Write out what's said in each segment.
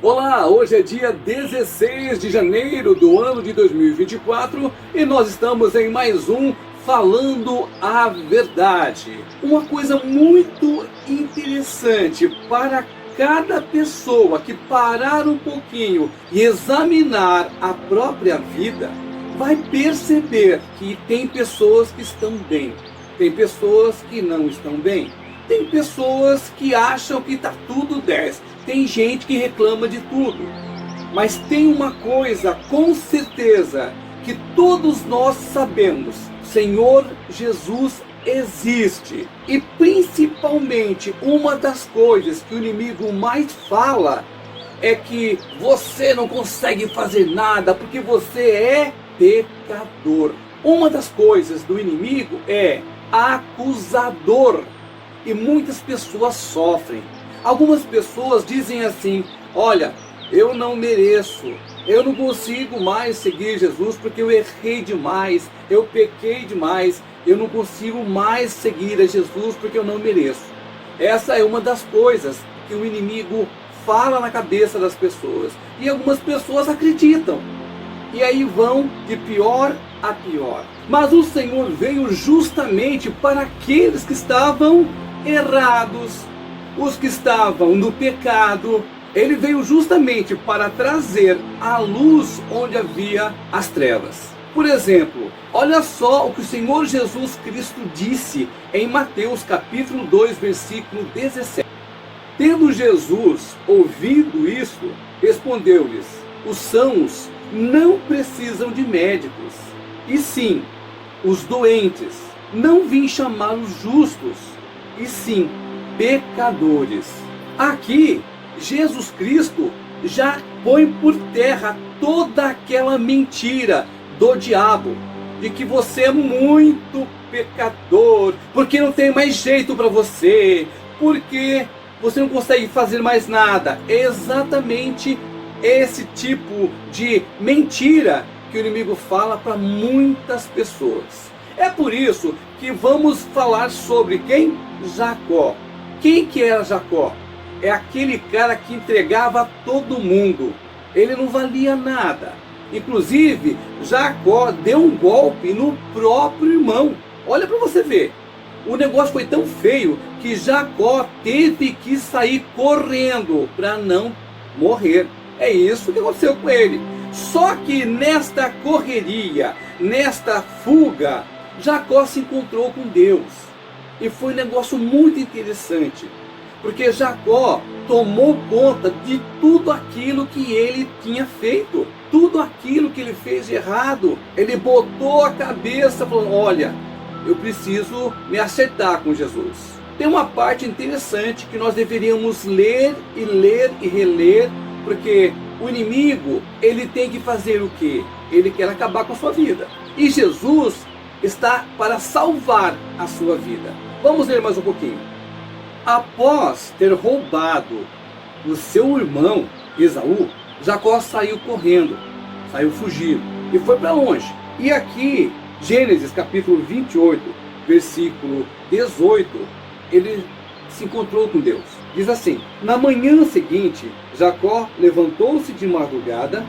Olá, hoje é dia 16 de janeiro do ano de 2024 e nós estamos em mais um Falando a Verdade. Uma coisa muito interessante para cada pessoa que parar um pouquinho e examinar a própria vida, vai perceber que tem pessoas que estão bem, tem pessoas que não estão bem. Tem pessoas que acham que está tudo 10. Tem gente que reclama de tudo. Mas tem uma coisa com certeza que todos nós sabemos. Senhor Jesus existe. E principalmente uma das coisas que o inimigo mais fala é que você não consegue fazer nada porque você é pecador. Uma das coisas do inimigo é acusador. E muitas pessoas sofrem. Algumas pessoas dizem assim: olha, eu não mereço, eu não consigo mais seguir Jesus porque eu errei demais, eu pequei demais, eu não consigo mais seguir a Jesus porque eu não mereço. Essa é uma das coisas que o inimigo fala na cabeça das pessoas. E algumas pessoas acreditam. E aí vão de pior a pior. Mas o Senhor veio justamente para aqueles que estavam errados, os que estavam no pecado. Ele veio justamente para trazer a luz onde havia as trevas. Por exemplo, olha só o que o Senhor Jesus Cristo disse em Mateus capítulo 2, versículo 17. Tendo Jesus ouvido isso, respondeu-lhes: os sãos não precisam de médicos, e sim os doentes. Não vim chamar os justos, e sim pecadores. Aqui, Jesus Cristo já põe por terra toda aquela mentira do diabo, de que você é muito pecador, porque não tem mais jeito para você, porque você não consegue fazer mais nada. É exatamente esse tipo de mentira que o inimigo fala para muitas pessoas. É por isso que vamos falar sobre quem? Jacó. Quem que era Jacó? É aquele cara que entregava a todo mundo. Ele não valia nada. Inclusive, Jacó deu um golpe no próprio irmão. Olha para você ver. O negócio foi tão feio que Jacó teve que sair correndo para não morrer. É isso que aconteceu com ele. Só que nesta correria, nesta fuga, Jacó se encontrou com Deus. E foi um negócio muito interessante. Porque Jacó tomou conta de tudo aquilo que ele tinha feito. Tudo aquilo que ele fez de errado. Ele botou a cabeça falando: olha, eu preciso me acertar com Jesus. Tem uma parte interessante que nós deveríamos ler e reler. Porque o inimigo, ele tem que fazer o quê? Ele quer acabar com a sua vida. E Jesus está para salvar a sua vida. Vamos ler mais um pouquinho. Após ter roubado o seu irmão Esaú, Jacó saiu correndo, saiu fugindo e foi para longe. E aqui, Gênesis capítulo 28, versículo 18, ele se encontrou com Deus. Diz assim: na manhã seguinte, Jacó levantou-se de madrugada,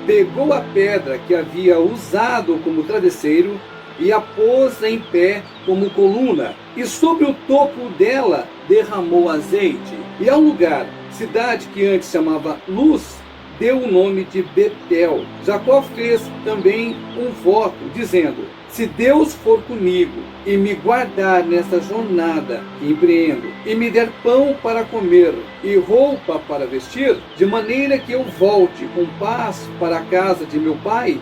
pegou a pedra que havia usado como travesseiro e a pôs em pé como coluna, e sobre o topo dela derramou azeite. E ao lugar, cidade que antes chamava Luz, deu o nome de Betel. Jacó fez também um voto, dizendo: se Deus for comigo e me guardar nessa jornada que empreendo, e me der pão para comer e roupa para vestir, de maneira que eu volte com paz para a casa de meu pai,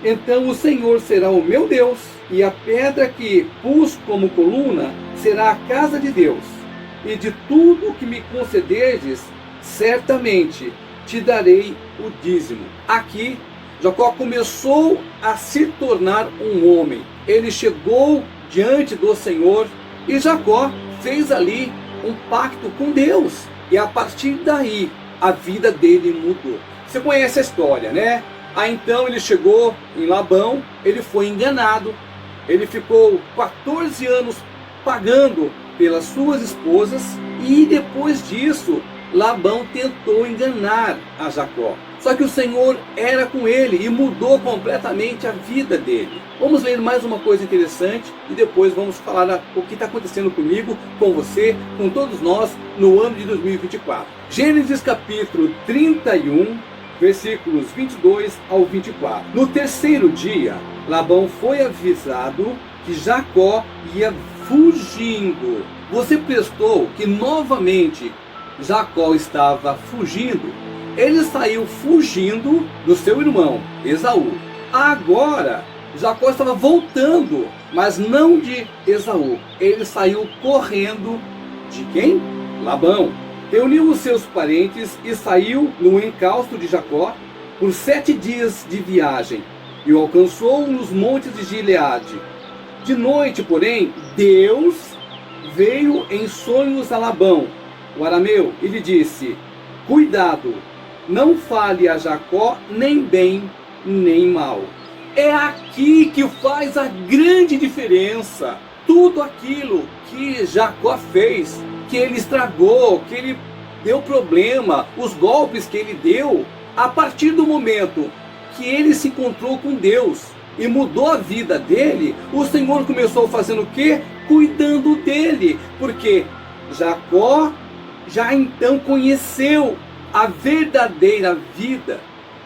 então o Senhor será o meu Deus, e a pedra que pus como coluna será a casa de Deus. E de tudo que me concederdes, certamente te darei o dízimo. Aqui, Jacó começou a se tornar um homem. Ele chegou diante do Senhor e Jacó fez ali um pacto com Deus. E a partir daí, a vida dele mudou. Você conhece a história, né? Aí então ele chegou em Labão, ele foi enganado, ele ficou 14 anos pagando pelas suas esposas e depois disso Labão tentou enganar a Jacó. Só que o Senhor era com ele e mudou completamente a vida dele. Vamos ler mais uma coisa interessante e depois vamos falar o que está acontecendo comigo, com você, com todos nós no ano de 2024. Gênesis capítulo 31, versículos 22 ao 24. No terceiro dia, Labão foi avisado que Jacó ia fugindo. Você prestou que novamente Jacó estava fugindo? Ele saiu fugindo do seu irmão Esaú. Agora, Jacó estava voltando, mas não de Esaú. Ele saiu correndo de quem? Labão. Reuniu os seus parentes e saiu no encalço de Jacó por 7 dias de viagem e o alcançou nos montes de Gileade. De noite, porém, Deus veio em sonhos a Labão, o arameu, e lhe disse: cuidado, não fale a Jacó nem bem nem mal. É aqui que faz a grande diferença. Tudo aquilo que Jacó fez, que ele estragou, que ele deu problema, os golpes que ele deu, a partir do momento que ele se encontrou com Deus e mudou a vida dele, o Senhor começou fazendo o quê? Cuidando dele, porque Jacó já então conheceu a verdadeira vida,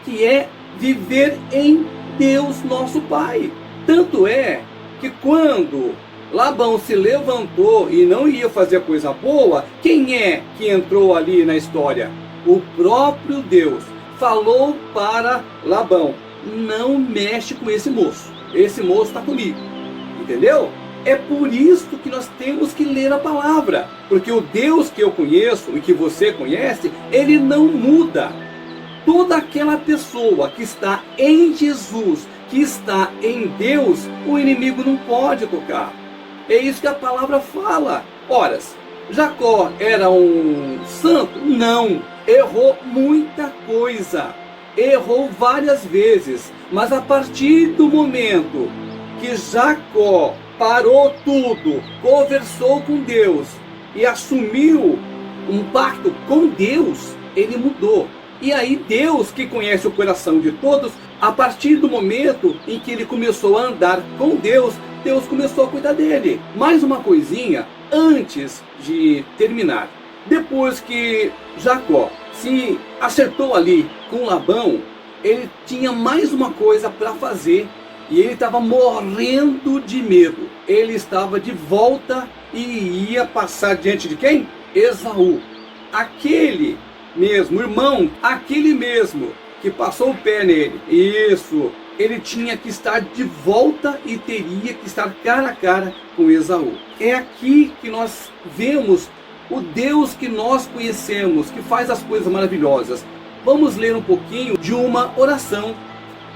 que é viver em Deus nosso Pai. Tanto é que quando Labão se levantou e não ia fazer coisa boa, quem é que entrou ali na história? O próprio Deus falou para Labão: não mexe com esse moço está comigo. Entendeu? É por isso que nós temos que ler a palavra, porque o Deus que eu conheço e que você conhece, ele não muda. Toda aquela pessoa que está em Jesus, que está em Deus, o inimigo não pode tocar. É isso que a palavra fala. Ora, Jacó era um santo? Não. Errou muita coisa. Errou várias vezes. Mas a partir do momento que Jacó parou tudo, conversou com Deus e assumiu um pacto com Deus, ele mudou. E aí Deus, que conhece o coração de todos, a partir do momento em que ele começou a andar com Deus, Deus começou a cuidar dele. Mais uma coisinha antes de terminar. Depois que Jacó se acertou ali com Labão, ele tinha mais uma coisa para fazer. E ele estava morrendo de medo. Ele estava de volta e ia passar diante de quem? Esaú. Aquele mesmo irmão, aquele mesmo que passou o pé nele. Isso. Ele tinha que estar de volta e teria que estar cara a cara com Esaú. É aqui que nós vemos o Deus que nós conhecemos, que faz as coisas maravilhosas. Vamos ler um pouquinho de uma oração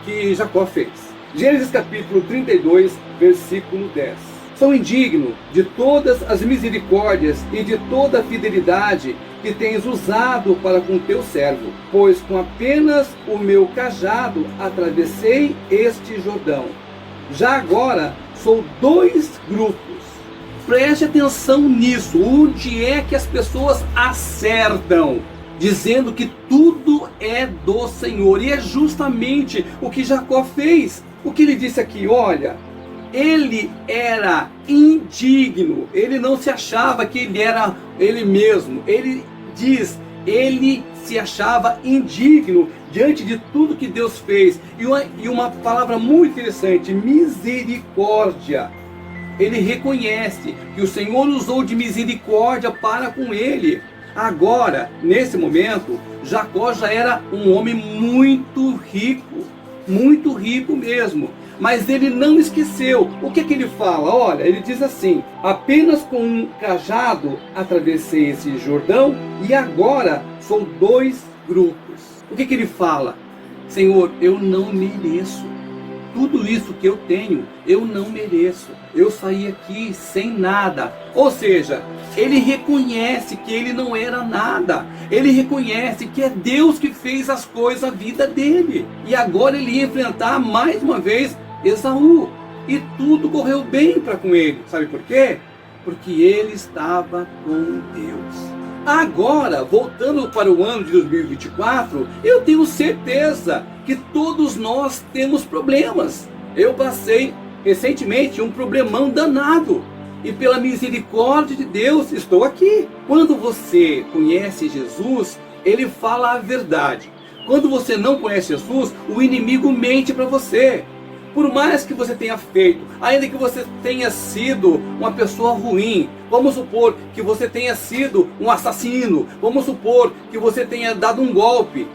que Jacó fez. Gênesis capítulo 32, versículo 10. Sou indigno de todas as misericórdias e de toda a fidelidade que tens usado para com teu servo, pois com apenas o meu cajado atravessei este Jordão. Já agora sou 2 grupos. Preste atenção nisso, onde é que as pessoas acertam, dizendo que tudo é do Senhor. E é justamente o que Jacó fez. O que ele disse aqui, olha, ele era indigno, ele não se achava que ele era ele mesmo. Ele diz, ele se achava indigno diante de tudo que Deus fez. E uma palavra muito interessante, misericórdia. Ele reconhece que o Senhor usou de misericórdia para com ele. Agora, nesse momento, Jacó já era um homem muito rico mesmo. Mas ele não esqueceu. O que ele fala? Olha, ele diz assim: apenas com um cajado atravessei esse Jordão e agora sou 2 grupos. O que ele fala? Senhor, eu não mereço. Tudo isso que eu tenho, eu não mereço. Eu saí aqui sem nada. Ou seja, ele reconhece que ele não era nada. Ele reconhece que é Deus que fez as coisas na vida dele. E agora ele ia enfrentar mais uma vez Esaú. E tudo correu bem para com ele. Sabe por quê? Porque ele estava com Deus. Agora, voltando para o ano de 2024, eu tenho certeza que todos nós temos problemas. Eu passei recentemente um problemão danado. E pela misericórdia de Deus, estou aqui. Quando você conhece Jesus, Ele fala a verdade. Quando você não conhece Jesus, o inimigo mente para você. Por mais que você tenha feito, ainda que você tenha sido uma pessoa ruim, vamos supor que você tenha sido um assassino, vamos supor que você tenha dado um golpe.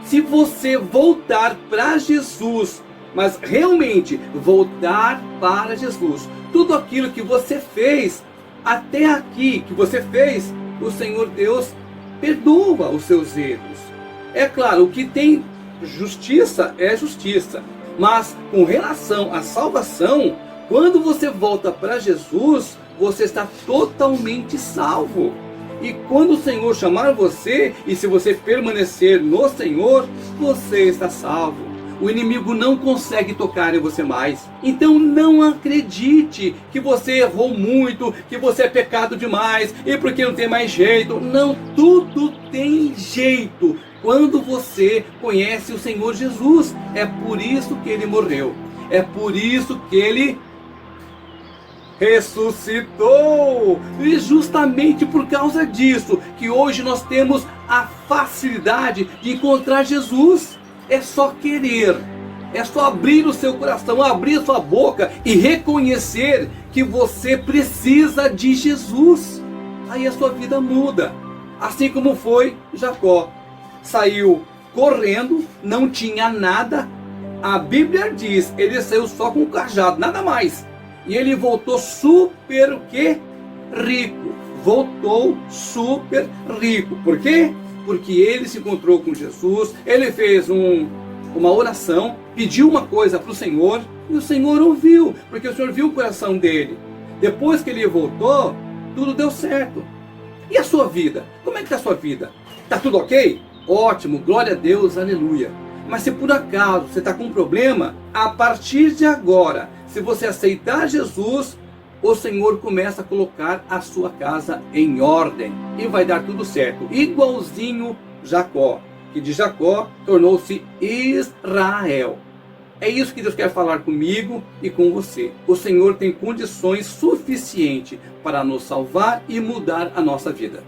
Se você voltar para Jesus, mas realmente voltar para Jesus, tudo aquilo que você fez, até aqui que você fez, o Senhor Deus perdoa os seus erros. É claro, o que tem justiça é justiça. Mas com relação à salvação, quando você volta para Jesus, você está totalmente salvo. E quando o Senhor chamar você, e se você permanecer no Senhor, você está salvo. O inimigo não consegue tocar em você mais. Então não acredite que você errou muito, que você é pecado demais, e porque não tem mais jeito. Não, tudo tem jeito quando você conhece o Senhor Jesus. É por isso que Ele morreu. É por isso que Ele ressuscitou. E justamente por causa disso que hoje nós temos a facilidade de encontrar Jesus. É só querer, é só abrir o seu coração, abrir a sua boca e reconhecer que você precisa de Jesus. Aí a sua vida muda. Assim como foi Jacó. Saiu correndo, não tinha nada. A Bíblia diz, ele saiu só com o cajado, nada mais. E ele voltou super o quê? Rico. Voltou super rico. Por quê? Porque ele se encontrou com Jesus, ele fez uma oração, pediu uma coisa para o Senhor, e o Senhor ouviu, porque o Senhor viu o coração dele. Depois que ele voltou, tudo deu certo. E a sua vida? Como é que está a sua vida? Está tudo ok? Ótimo, glória a Deus, aleluia. Mas se por acaso você está com um problema, a partir de agora, se você aceitar Jesus, o Senhor começa a colocar a sua casa em ordem e vai dar tudo certo, igualzinho Jacó, que de Jacó tornou-se Israel. É isso que Deus quer falar comigo e com você. O Senhor tem condições suficientes para nos salvar e mudar a nossa vida.